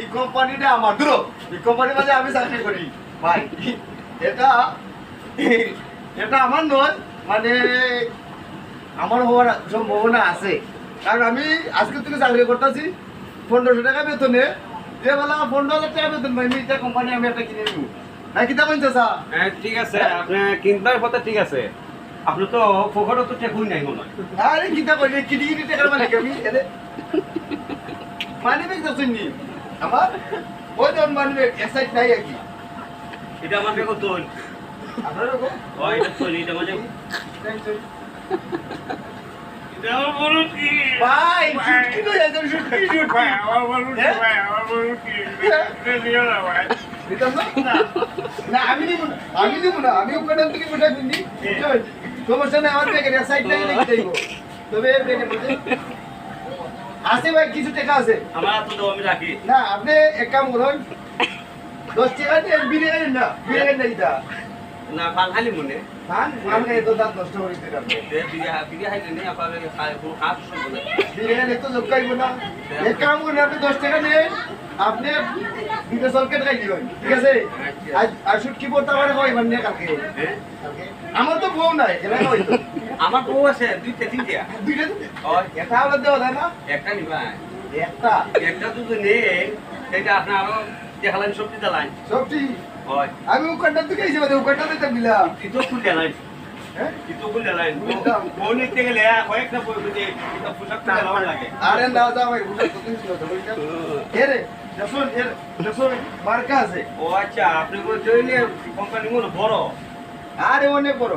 এই কোম্পানিটা আমার দূর এই কোম্পানির মাঝে আমি চাকরি করি ভাই এটা এটা আমার নয় মানে আমার হওয়ার সম্ভাবনা আছে কারণ আমি আজকে থেকে চাকরি করতেছি 1500 টাকা বেতনে যে বেলা 15,000 টাকা বেতন ভাই এটা কোম্পানি আমি একটা কিনে নিব না কিতা বলছে স্যার হ্যাঁ ঠিক আছে আপনি কিনবার কথা ঠিক আছে আপনি তো পকেটও তো টেকুই নাই মনে হয় আরে কিতা কইলে কিডি কিডি টাকার মালিক আমি এরে মানি ব্যাগ দছুন নি আমার ওই জন মানি ব্যাগ এক্সাইট নাই কি এটা আমার বেগো তো আপনারা কো ওই এটা তো এটা মানে এটা আমার বড় কি ভাই কি তো এজন শুটকি শুট ভাই আমার বড় কি ভাই আমার বড় কি এটা দিও না ভাই দিতাম না না আমি দিব না আমি ওখান থেকে উঠাই দিই সমস্যা নাই আমার ব্যাগের এক্সাইট নাই নাকি দেইবো তবে এর ব্যাগের মধ্যে আছে ভাই কিছু টাকা আছে আমার তো দাও আমি রাখি না আপনি এক কাম করুন 10 টাকা দিয়ে বিরিয়ানি না বিরিয়ানি নাই দা না পান খালি মনে খান আমি তো দাঁত নষ্ট করে দিতে পারবো তে বিয়া হাইলে নেই আপনাদের খায় কোনো কাজ শুরু না বিরিয়ানি তো লোক খাইবো না এক কাম করুন আপনি 10 টাকা নিয়ে আপনি দুটো সলকেট খাই দিবেন ঠিক আছে আর শুট কি পড়তে পারে হয় মানে কালকে হ্যাঁ আমার তো বউ নাই এলা হইতো আমার বউ আছে দুইটা তিনটা দুইটা ওই এটা হলো দেওয়া যায় না একটা নিবা একটা একটা যদি নেই সেটা আপনি আরো দেখালেন সবজি দালান সবটি ওই আমি উকানটা থেকে এসে বলে উকানটা দিতে দিলাম কিতো খুলে লাইন হ্যাঁ কিতো খুলে লাইন বউ নিতে গেলে কয়েকটা বই বুঝে কিতো পোশাক খুলে লাগার লাগে আরে না যা ভাই বুঝা তো দিন ছিল তো বলটা এরে দেখুন দেখুন মার্কা আছে ও আচ্ছা আপনি কোন জইলে কোম্পানি মনে বড় আরে অনেক বড়